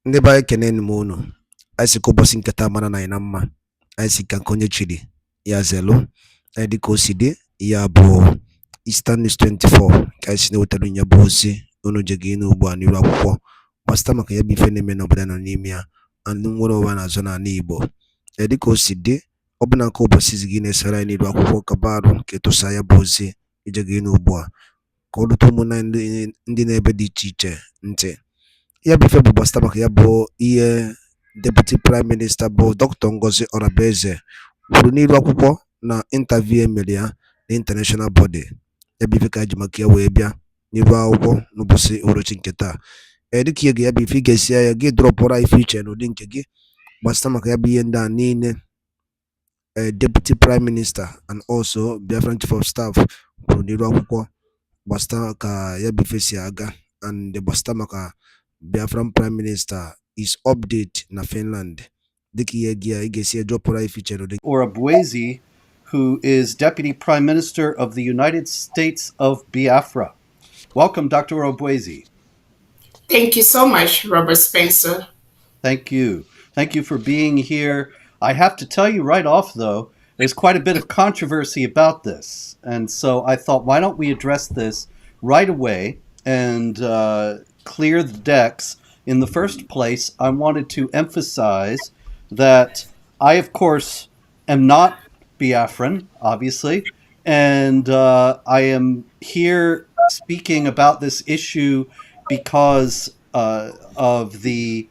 Ndị be anyị kenenu m unu. Anyị sị ka ụbọchị nke taa mara na anyị na mma. Anyị sị ka nke onye chiri ya zelu. Anyị dịka o si dị ya bụ Eastern News 24 ka anyị si na-ewetara ya bụ ozi unu je gị n'ugbu a n'iru akwụkwọ gbasịta maka ya bụ ife na-eme n'obodo nọ n'ime ya andụ nwere ụwa na-azọ n'ala Igbo. Anyị dịka o si dị ọ bụ na nke ụbọchị izi gị na-esere anyị n'iru akwụkwọ kaba arụ ka etosa ya bụ ozi ije gị n'ugbu a ka ọ rute ụmụnna ndị na-ebe dị iche iche ntị. Ya bụ ife bụ gbasịta maka ya bụ ihe Deputy Prime Minister bụ Dr. Ngozi Orabueze kwuru n'iru akwụkwọ na interview emere ya na international body. Ya bụ ife ka ji maka ya wee bịa n'iru akwụkwọ n'ụbọchị uhuruchi nke taa. Dịka ihe ga ya bụ ife ị ga-esi ya gị drọpụra ife iche n'ụdị nke gị gbasịta maka ya bụ ihe ndị a niile Deputy Prime Minister and also Biafran Chief of Staff kwuru n'iru akwụkwọ gbasịta ka ya bụ ife si aga and gbasịta maka Biafran Prime Minister is update na Finland. Orabueze, who is Deputy Prime Minister of the United States of Biafra. Welcome, Dr. Orabueze. Thank you so much, Robert Spencer. Thank you. Thank you for being here. I have to tell you right off, though, there's quite a bit of controversy about this. And so I thought, why don't we address this right away and clear the decks. In the first place, I wanted to emphasize that I, of course, am not Biafran, obviously, and I am here speaking about this issue because of the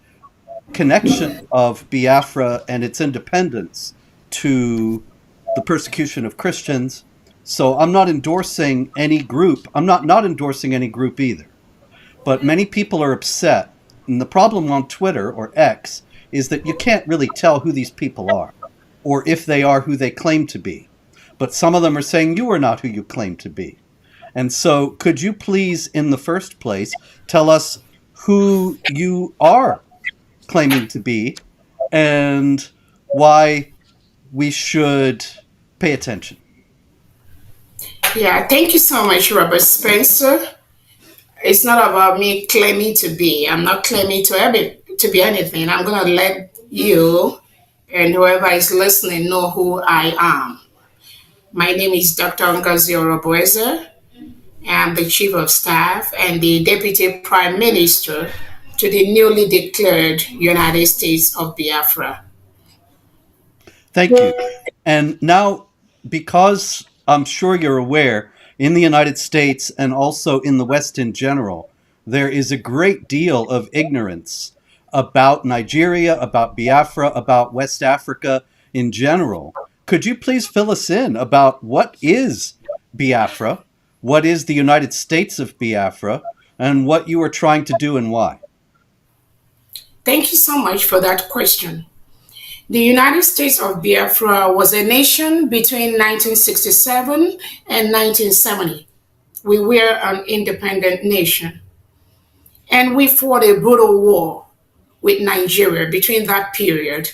connection of Biafra and its independence to the persecution of Christians. So I'm not endorsing any group. I'm not endorsing any group either. But many people are upset. And the problem on Twitter, or X, is that you can't really tell who these people are, or if they are who they claim to be. But some of them are saying you are not who you claim to be. And so could you please, in the first place, tell us who you are claiming to be and why we should pay attention? Yeah, thank you so much, Robert Spencer. It's not about me claiming to be. I'm not claiming to be anything. I'm going to let you and whoever is listening know who I am. My name is Dr. Ngozi Orabueze. I'm the Chief of Staff and the Deputy Prime Minister to the newly declared United States of Biafra. Thank you. And now, because I'm sure you're aware, in the United States and also in the West in general, there is a great deal of ignorance about Nigeria, about Biafra, about West Africa in general. Could you please fill us in about what is Biafra, what is the United States of Biafra, and what you are trying to do and why? Thank you so much for that question. The United States of Biafra was a nation between 1967 and 1970. We were an independent nation. And we fought a brutal war with Nigeria between that period.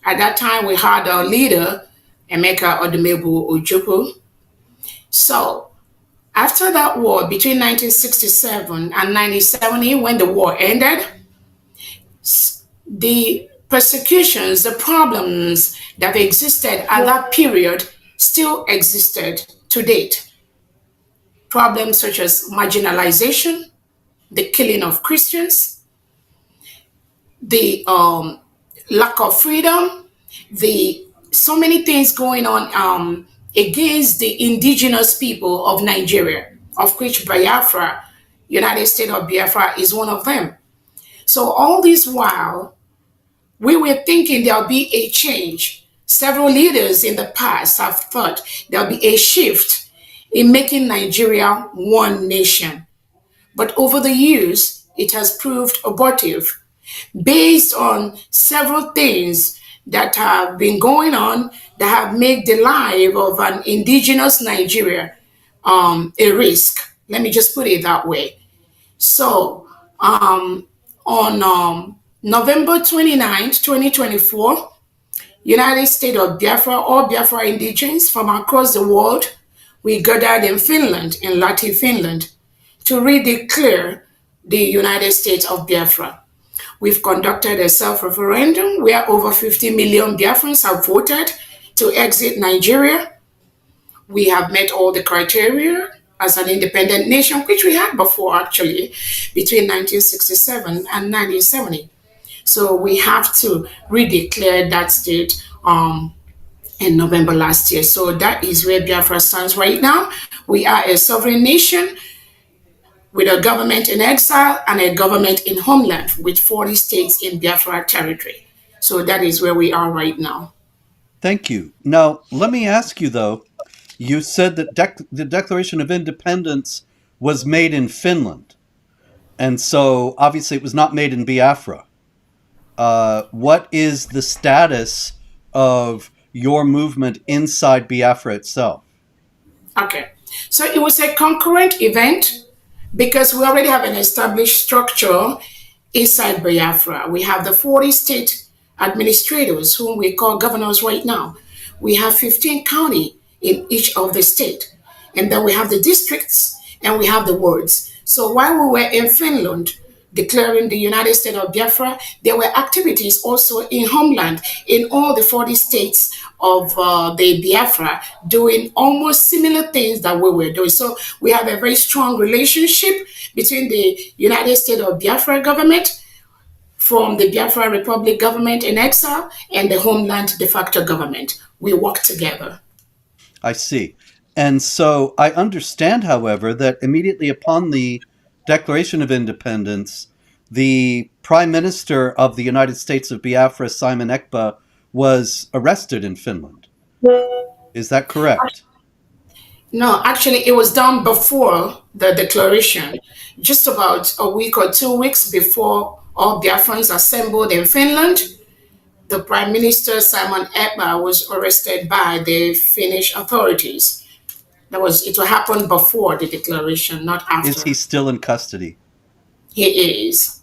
At that time, we had our leader, Emeka Odumebu Ojukwu. So, after that war between 1967 and 1970, when the war ended, the persecutions, the problems that existed at that period still existed to date. Problems such as marginalization, the killing of Christians, the lack of freedom, so many things going on against the indigenous people of Nigeria, of which Biafra, United States of Biafra, is one of them. So all this while, we were thinking there'll be a change. Several leaders in the past have thought there'll be a shift in making Nigeria one nation. But over the years, it has proved abortive based on several things that have been going on that have made the life of an indigenous Nigeria a risk. Let me just put it that way. So on November 29th, 2024, United States of Biafra, all Biafra indigenes from across the world, we gathered in Finland, in Lahti, Finland, to redeclare the United States of Biafra. We've conducted a self-referendum where over 50 million Biafrans have voted to exit Nigeria. We have met all the criteria as an independent nation, which we had before actually, between 1967 and 1970. So we have to redeclare that state in November last year. So that is where Biafra stands right now. We are a sovereign nation with a government in exile and a government in homeland with 40 states in Biafra territory. So that is where we are right now. Thank you. Now, let me ask you, though, you said that the Declaration of Independence was made in Finland. And so, obviously, it was not made in Biafra. What is the status of your movement inside Biafra itself? Okay. So it was a concurrent event because we already have an established structure inside Biafra. We have the 40 state administrators, whom we call governors right now. We have 15 county in each of the state. And then we have the districts and we have the wards. So while we were in Finland declaring the United States of Biafra, there were activities also in homeland in all the 40 states of the Biafra doing almost similar things that we were doing. So we have a very strong relationship between the United States of Biafra government from the Biafra Republic government in exile and the homeland de facto government. We work together. I see. And so I understand, however, that immediately upon the Declaration of Independence, the Prime Minister of the United States of Biafra, Simon Ekpa, was arrested in Finland. Is that correct? No, actually, it was done before the declaration, just about a week or 2 weeks before all Biafrans assembled in Finland. The Prime Minister, Simon Ekpa, was arrested by the Finnish authorities. It will happen before the declaration, not after. Is he still in custody? He is.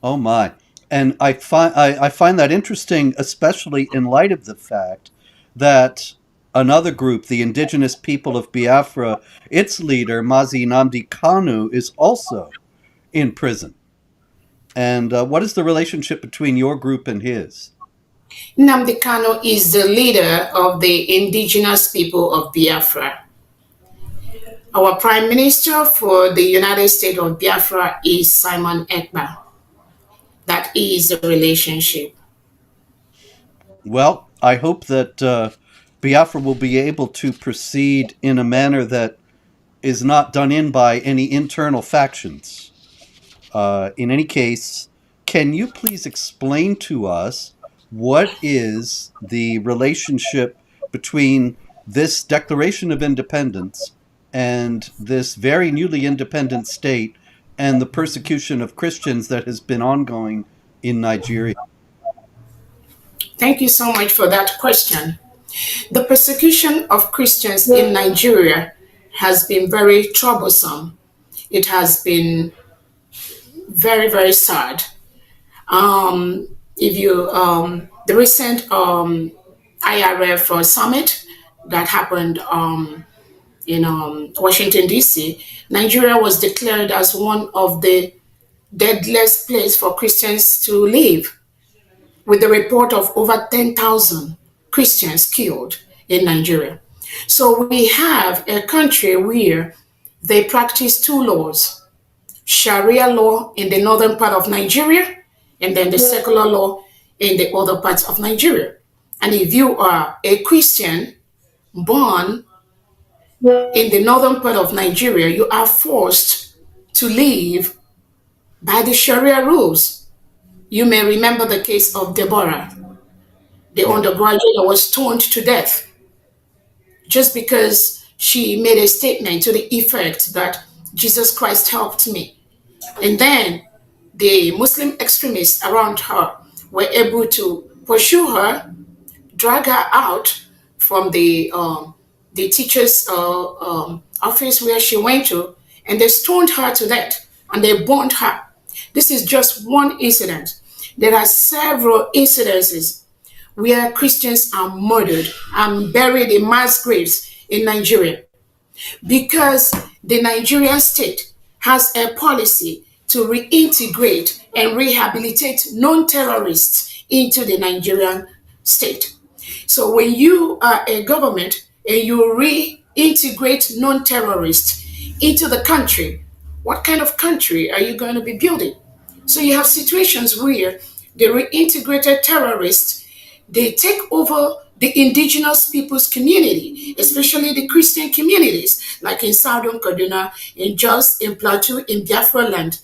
Oh my. And I find that interesting, especially in light of the fact that another group, the indigenous people of Biafra, its leader, Mazi Nnamdi Kanu, is also in prison. And what is the relationship between your group and his? Nnamdi Kanu is the leader of the indigenous people of Biafra. Our Prime Minister for the United States of Biafra is Simon Ekpa. That is the relationship. Well, I hope that Biafra will be able to proceed in a manner that is not done in by any internal factions. In any case, can you please explain to us what is the relationship between this Declaration of Independence and this very newly independent state and the persecution of Christians that has been ongoing in Nigeria? Thank you so much for that question. The persecution of Christians in Nigeria has been very troublesome. It has been very, very sad. The recent IRF summit that happened in Washington, D.C., Nigeria was declared as one of the deadliest places for Christians to live, with the report of over 10,000 Christians killed in Nigeria. So we have a country where they practice two laws: Sharia law in the northern part of Nigeria, and then the secular law in the other parts of Nigeria. And if you are a Christian born in the northern part of Nigeria, you are forced to live by the Sharia rules. You may remember the case of Deborah, the undergraduate that was stoned to death just because she made a statement to the effect that Jesus Christ helped me. And then the Muslim extremists around her were able to pursue her, drag her out from the teacher's office where she went to, and they stoned her to death and they burned her. This is just one incident. There are several incidences where Christians are murdered and buried in mass graves in Nigeria because the Nigerian state has a policy to reintegrate and rehabilitate non-terrorists into the Nigerian state. So when you are a government and you reintegrate non-terrorists into the country, what kind of country are you going to be building? So you have situations where the reintegrated terrorists, they take over the indigenous people's community, especially the Christian communities, like in Southern Kaduna, in Jos, in Plateau, in Biafra land.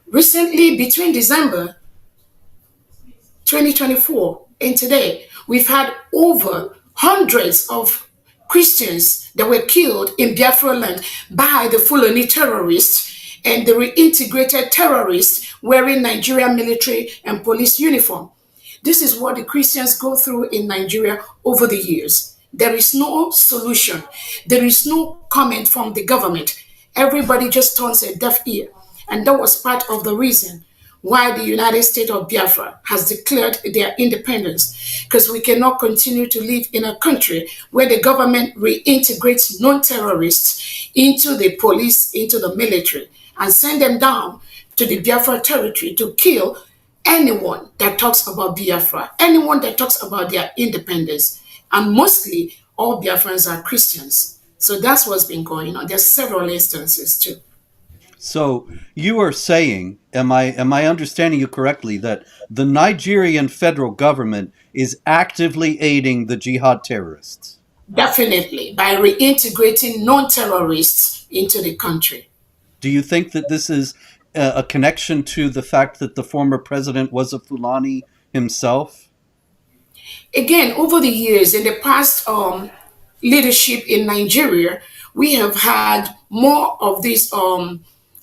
Recently, between December 2024 and today, we've had over hundreds of Christians that were killed in Biafra land by the Fulani terrorists and the reintegrated terrorists wearing Nigerian military and police uniform. This is what the Christians go through in Nigeria over the years. There is no solution. There is no comment from the government. Everybody just turns a deaf ear. And that was part of the reason why the United States of Biafra has declared their independence. Because we cannot continue to live in a country where the government reintegrates non-terrorists into the police, into the military, and send them down to the Biafra territory to kill anyone that talks about Biafra, anyone that talks about their independence. And mostly all Biafrans are Christians. So that's what's been going on. There's several instances too. So you are saying, am I understanding you correctly, that the Nigerian federal government is actively aiding the jihad terrorists? Definitely, by reintegrating non-terrorists into the country. Do you think that this is a connection to the fact that the former president was a Fulani himself? Again, over the years, in the past leadership in Nigeria, we have had more of these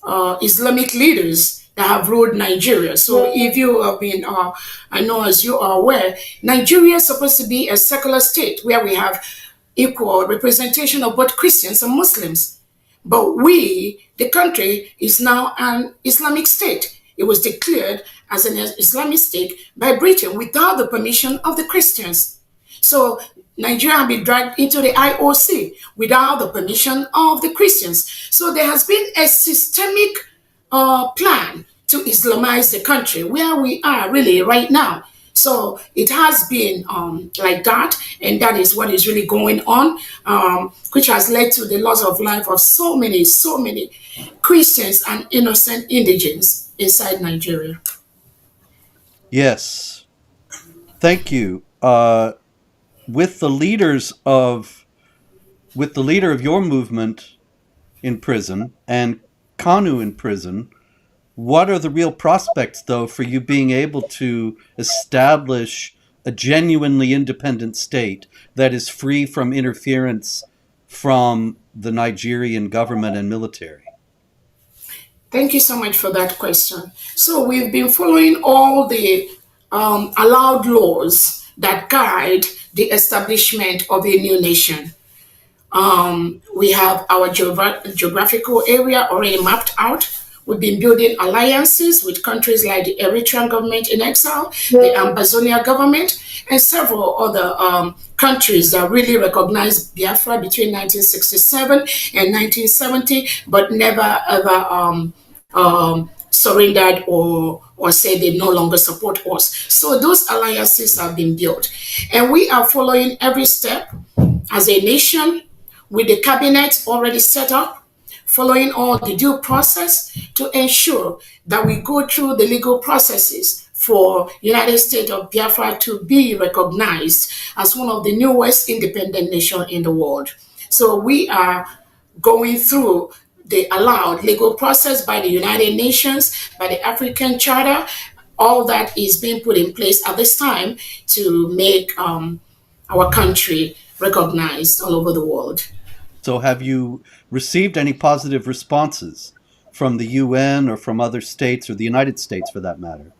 Islamic leaders that have ruled Nigeria. So if you have been, I know as you are aware, Nigeria is supposed to be a secular state where we have equal representation of both Christians and Muslims. But the country is now an Islamic state. It was declared as an Islamic state by Britain without the permission of the Christians. So Nigeria has been dragged into the IOC without the permission of the Christians. So there has been a systemic plan to Islamize the country where we are really right now. So it has been like that, and that is what is really going on, which has led to the loss of life of so many Christians and innocent indigents inside Nigeria. Yes. Thank you. With the leader of your movement in prison and Kanu in prison, what are the real prospects, though, for you being able to establish a genuinely independent state that is free from interference from the Nigerian government and military? Thank you so much for that question. So we've been following all the allowed laws that guide the establishment of a new nation. We have our geographical area already mapped out. We've been building alliances with countries like the Eritrean government in exile, the Ambazonia government, and several other countries that really recognized Biafra between 1967 and 1970, but never ever surrendered or said they no longer support us. So those alliances have been built. And we are following every step as a nation with the cabinet already set up, following all the due process to ensure that we go through the legal processes for United States of Biafra to be recognized as one of the newest independent nations in the world. So we are going through the allowed legal process by the United Nations, by the African Charter. All that is being put in place at this time to make our country recognized all over the world. So have you received any positive responses from the UN or from other states or the United States for that matter?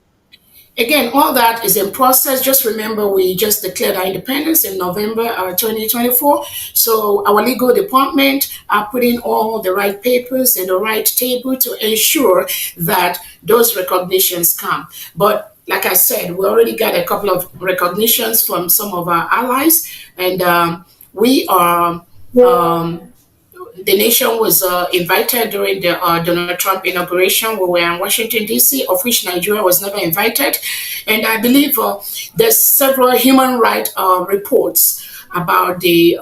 Again, all that is in process. Just remember, we just declared our independence in November 2024. So our legal department are putting all the right papers in the right table to ensure that those recognitions come. But like I said, we already got a couple of recognitions from some of our allies, and we are the nation was invited during the Donald Trump inauguration. We were in Washington, D.C., of which Nigeria was never invited. And I believe there's several human rights reports about the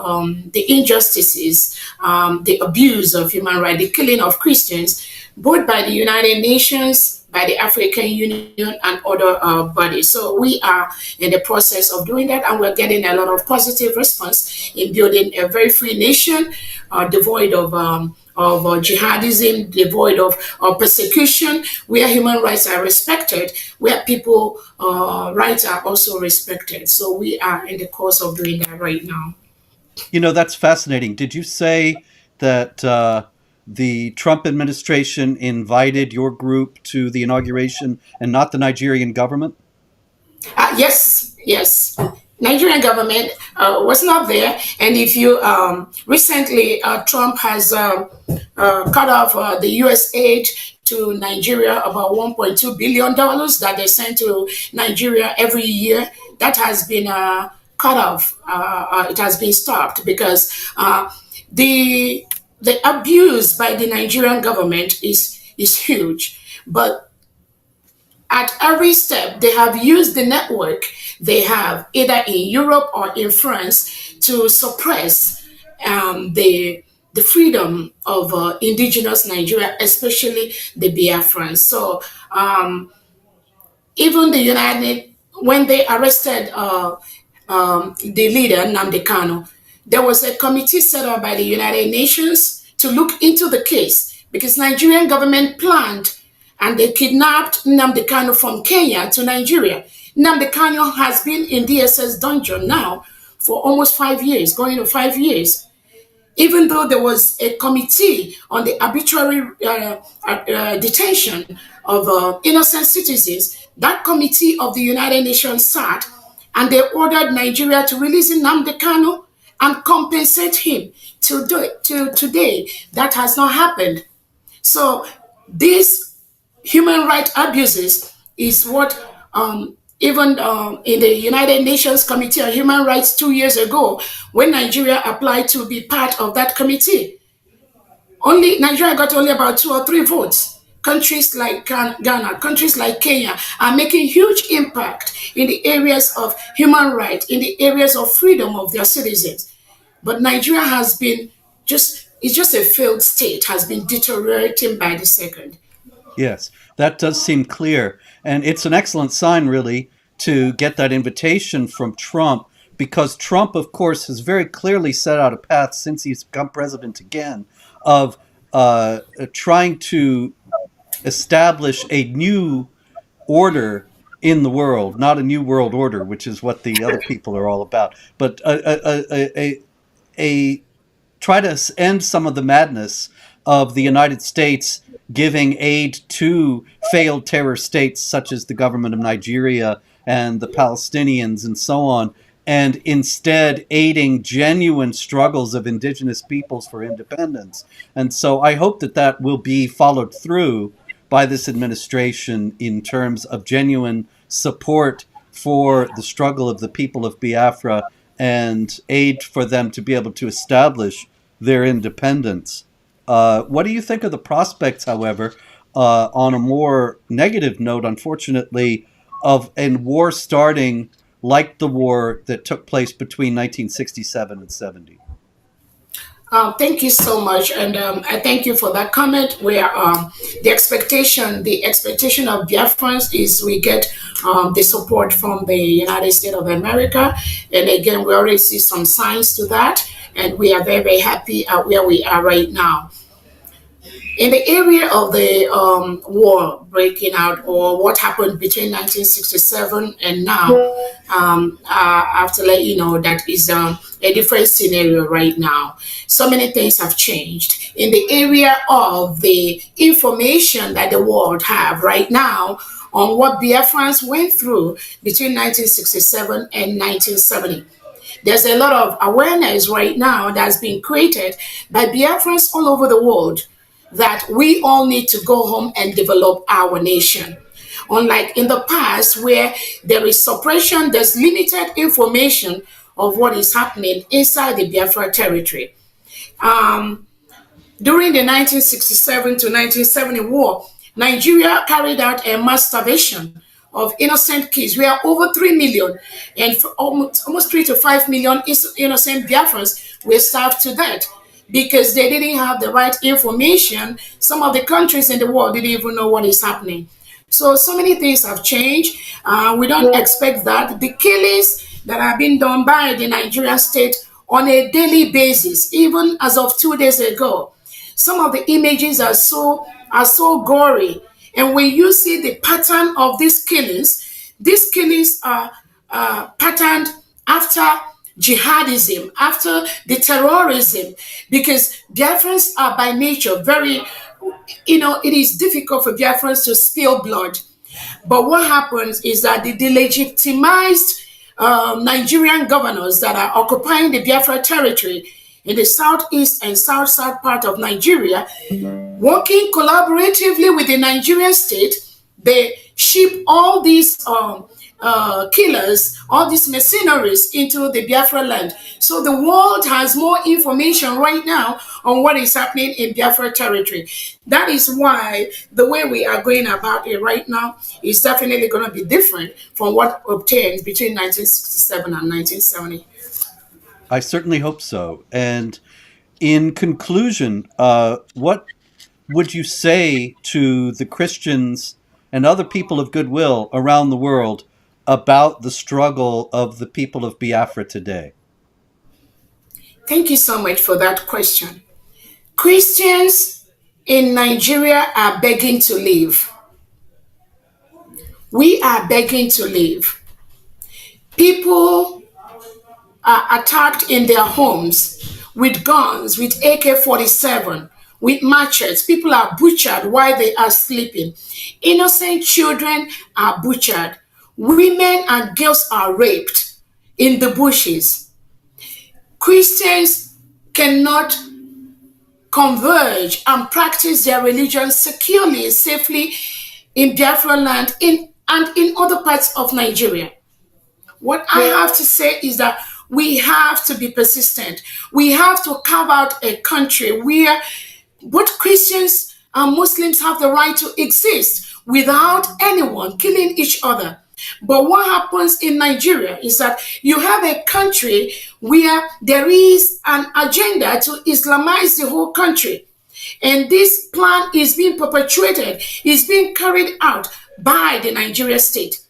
injustices, the abuse of human rights, the killing of Christians, both by the United Nations, by the African Union, and other bodies. So we are in the process of doing that, and we're getting a lot of positive response in building a very free nation, devoid of jihadism, devoid of persecution, where human rights are respected, where people rights are also respected. So we are in the course of doing that right now. That's fascinating. Did you say that the Trump administration invited your group to the inauguration and not the Nigerian government? Yes, yes. Nigerian government was not there, and if you recently Trump has cut off the U.S. aid to Nigeria, about $1.2 billion that they send to Nigeria every year. That has been cut off. It has been stopped because the abuse by the Nigerian government is huge, but at every step, they have used the network they have either in Europe or in France to suppress the freedom of indigenous Nigeria, especially the Biafrans. So even the United, when they arrested the leader Nnamdi Kanu, there was a committee set up by the United Nations to look into the case because Nigerian government planned and they kidnapped Nnamdi Kanu from Kenya to Nigeria. Nnamdi Kanu has been in DSS dungeon now for almost 5 years, going to 5 years. Even though there was a committee on the arbitrary detention of innocent citizens, that committee of the United Nations sat and they ordered Nigeria to release Nnamdi Kanu and compensate him. To today, that has not happened. So these human rights abuses is what even in the United Nations Committee on Human Rights 2 years ago, when Nigeria applied to be part of that committee, only Nigeria got only about 2 or 3 votes. Countries like Ghana, countries like Kenya are making huge impact in the areas of human rights, in the areas of freedom of their citizens. But Nigeria has been it's just a failed state, has been deteriorating by the second. Yes, that does seem clear. And it's an excellent sign, really, to get that invitation from Trump, because Trump, of course, has very clearly set out a path since he's become president again of trying to establish a new order in the world, not a new world order, which is what the other people are all about, but a try to end some of the madness of the United States giving aid to failed terror states such as the government of Nigeria and the Palestinians and so on, and instead aiding genuine struggles of indigenous peoples for independence. And so I hope that that will be followed through by this administration in terms of genuine support for the struggle of the people of Biafra and aid for them to be able to establish their independence. What do you think of the prospects, however, on a more negative note, unfortunately, of a war starting like the war that took place between 1967 and 70? Thank you so much, and I thank you for that comment. Where the expectation of Biafrans is we get the support from the United States of America, and again, we already see some signs to that, and we are very, very happy at where we are right now. In the area of the war breaking out, or what happened between 1967 and now, I have to let you know that is a different scenario right now. So many things have changed in the area of the information that the world have right now on what Biafrans went through between 1967 and 1970. There's a lot of awareness right now that's being created by Biafrans all over the world that we all need to go home and develop our nation. Unlike in the past, where there is suppression, there's limited information of what is happening inside the Biafra territory. During the 1967 to 1970 war, Nigeria carried out a mass starvation of innocent kids. We are over 3 million, and almost 3 to 5 million innocent Biafrans were starved to death because they didn't have the right information. Some of the countries in the world didn't even know what is happening. So many things have changed. We don't expect that. The killings that have been done by the Nigerian state on a daily basis, even as of 2 days ago, some of the images are so gory. And when you see the pattern of these killings are patterned after jihadism, after the terrorism, because Biafrans are by nature very, it is difficult for Biafrans to spill blood. But what happens is that the delegitimized Nigerian governors that are occupying the Biafra territory in the southeast and south part of Nigeria, working collaboratively with the Nigerian state, they ship all these killers, all these mercenaries into the Biafra land. So the world has more information right now on what is happening in Biafra territory. That is why the way we are going about it right now is definitely going to be different from what obtained between 1967 and 1970. I certainly hope so. And in conclusion, what would you say to the Christians and other people of goodwill around the world about the struggle of the people of Biafra today? Thank you so much for that question. Christians in Nigeria are begging to leave. We are begging to leave. People are attacked in their homes with guns, with AK-47, with machetes. People are butchered while they are sleeping. Innocent children are butchered. Women and girls are raped in the bushes. Christians cannot converge and practice their religion securely and safely in Biafra land and in other parts of Nigeria. What I have to say is that we have to be persistent. We have to carve out a country where both Christians and Muslims have the right to exist without anyone killing each other. But what happens in Nigeria is that you have a country where there is an agenda to Islamize the whole country. And this plan is being perpetuated, is being carried out by the Nigeria state.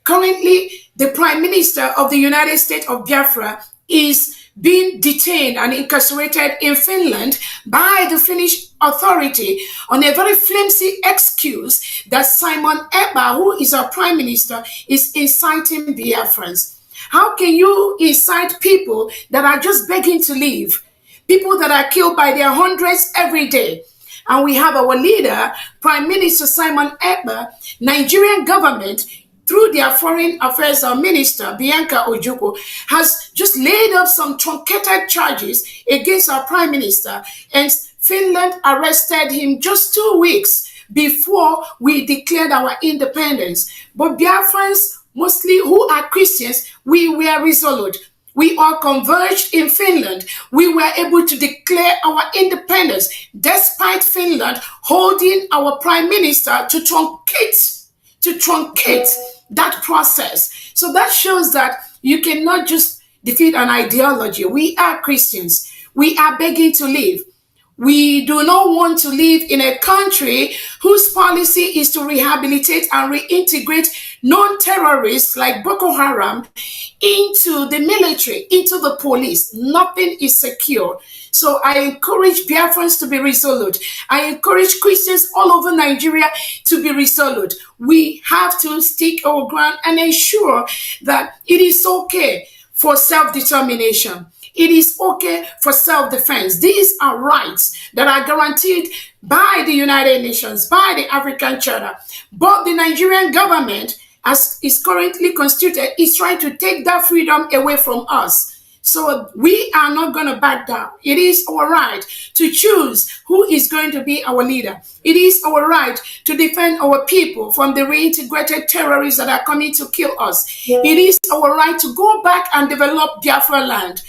Currently, the Prime Minister of the United States of Biafra is being detained and incarcerated in Finland by the Finnish authority on a very flimsy excuse that Simon Ekpa, who is our Prime Minister, is inciting Biafrans. How can you incite people that are just begging to leave? People that are killed by their hundreds every day. And we have our leader, Prime Minister Simon Ekpa, Nigerian government, through their foreign affairs minister, Bianca Ojukwu, has just laid up some truncated charges against our prime minister, and Finland arrested him just 2 weeks before we declared our independence. But Biafrans, mostly who are Christians, we were resolute. We all converged in Finland. We were able to declare our independence despite Finland holding our prime minister to truncate that process. So that shows that you cannot just defeat an ideology. We are Christians. We are begging to live. We do not want to live in a country whose policy is to rehabilitate and reintegrate non-terrorists like Boko Haram into the military, into the police. Nothing is secure. So I encourage Biafrans to be resolute. I encourage Christians all over Nigeria to be resolute. We have to stick our ground and ensure that it is okay for self-determination. It is okay for self-defense. These are rights that are guaranteed by the United Nations, by the African Charter. But the Nigerian government, as is currently constituted, is trying to take that freedom away from us. So we are not going to back down. It is our right to choose who is going to be our leader. It is our right to defend our people from the reintegrated terrorists that are coming to kill us. It is our right to go back and develop Biafra land.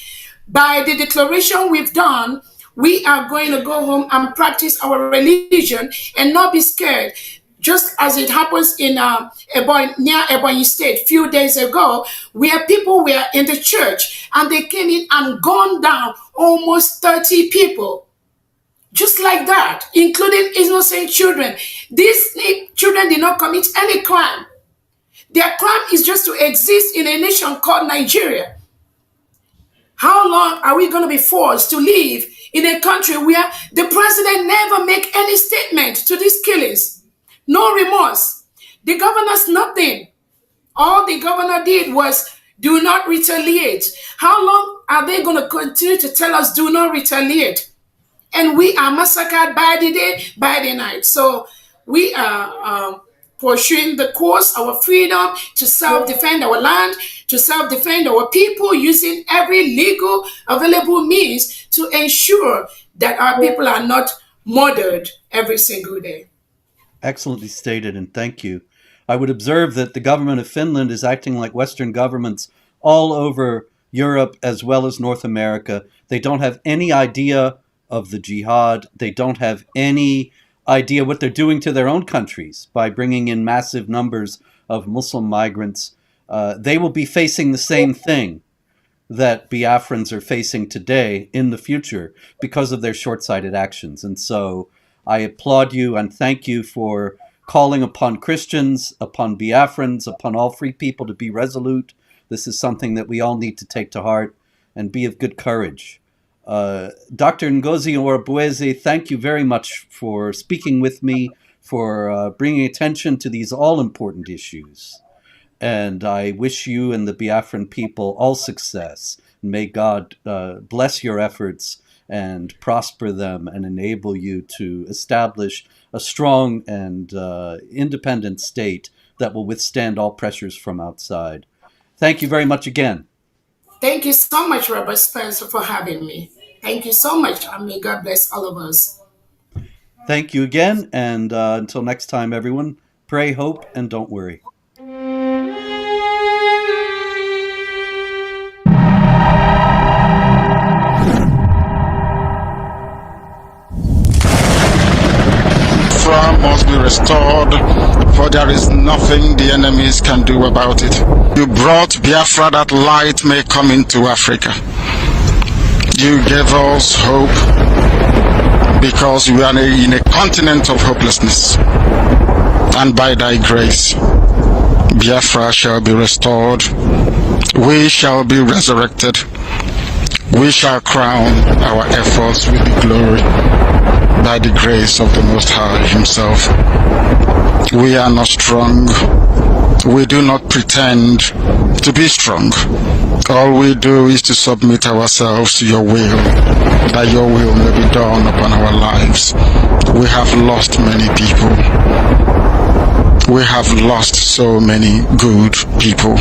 By the declaration we've done We are going to go home and practice our religion and not be scared. Just as it happens in near Ebonyi State few days ago, where people were in the church and they came in and gunned down almost 30 people. Just like that, including innocent children. These children did not commit any crime. Their crime is just to exist in a nation called Nigeria. How long are we going to be forced to live in a country where the president never make any statement to these killings? No remorse. The governor's nothing. All the governor did was do not retaliate. How long are they going to continue to tell us do not retaliate? And we are massacred by the day, by the night. So we are pursuing the course, our freedom to self-defend our land, to self-defend our people, using every legal available means to ensure that our people are not murdered every single day. Excellently stated, and thank you. I would observe that the government of Finland is acting like Western governments all over Europe as well as North America. They don't have any idea of the jihad. They don't have any idea what they're doing to their own countries by bringing in massive numbers of Muslim migrants. They will be facing the same thing that Biafrans are facing today in the future because of their short-sighted actions. And so I applaud you and thank you for calling upon Christians, upon Biafrans, upon all free people to be resolute. This is something that we all need to take to heart and be of good courage. Dr. Ngozi Orabueze, thank you very much for speaking with me, for bringing attention to these all-important issues. And I wish you and the Biafran people all success. May God bless your efforts and prosper them and enable you to establish a strong and independent state that will withstand all pressures from outside. Thank you very much again. Thank you so much, Robert Spencer, for having me. Thank you so much, and may God bless all of us. Thank you again, and until next time, everyone, pray, hope, and don't worry. Biafra must be restored, for there is nothing the enemies can do about it. You brought Biafra that light may come into Africa. You gave us hope because we are in a continent of hopelessness. And by thy grace, Biafra shall be restored. We shall be resurrected. We shall crown our efforts with the glory by the grace of the Most High Himself. We are not strong. We do not pretend to be strong. All we do is to submit ourselves to your will, that your will may be done upon our lives. We have lost many people. We have lost so many good people.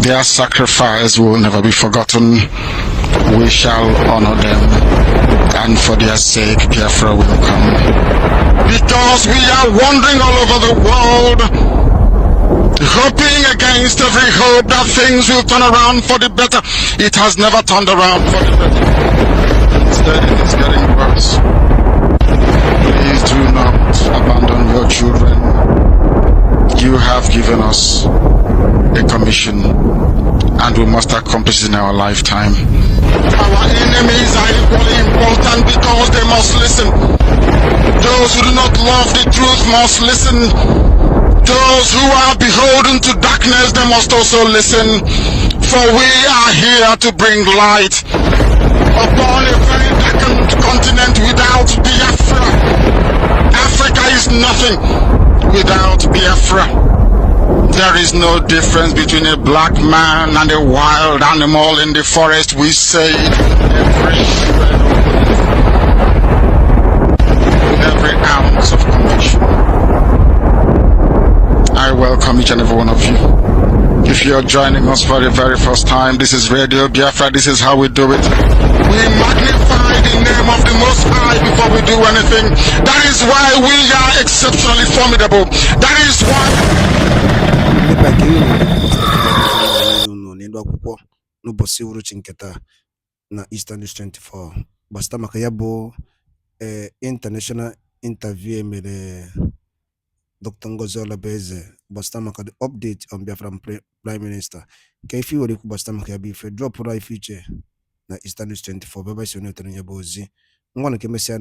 Their sacrifice will never be forgotten. We shall honor them, and for their sake Biafra will come. Because we are wandering all over the world, hoping against every hope that things will turn around for the better. It has never turned around for the better. Instead, it is getting worse. Please do not abandon your children. You have given us a commission, and we must accomplish it in our lifetime. Our enemies are equally important because they must listen. Those who do not love the truth must listen. Those who are beholden to darkness, they must also listen. For we are here to bring light upon a very darkened continent without Biafra. Africa is nothing without Biafra. There is no difference between a black man and a wild animal in the forest. We say every shred with every ounce of conviction. I welcome each and every one of you. If you're joining us for the very first time, this is Radio Biafra. This is how we do it. We magnify the name of the Most High before we do anything. That is why we are exceptionally formidable. That is why... n'ụbọchị uhuruchi nke taa na Eastern 24 gbasata maka ya bụ international interview mere Dr. Ngozi Orabueze gbasata maka the update on Biafran Prime Minister. Ka ife were ikwu gbasata maka ya bụ ife drọpụrụ ife iche na Eastern News 24 bụ ebe si onye wetara ya bụ ozi ngwa na ka emesịa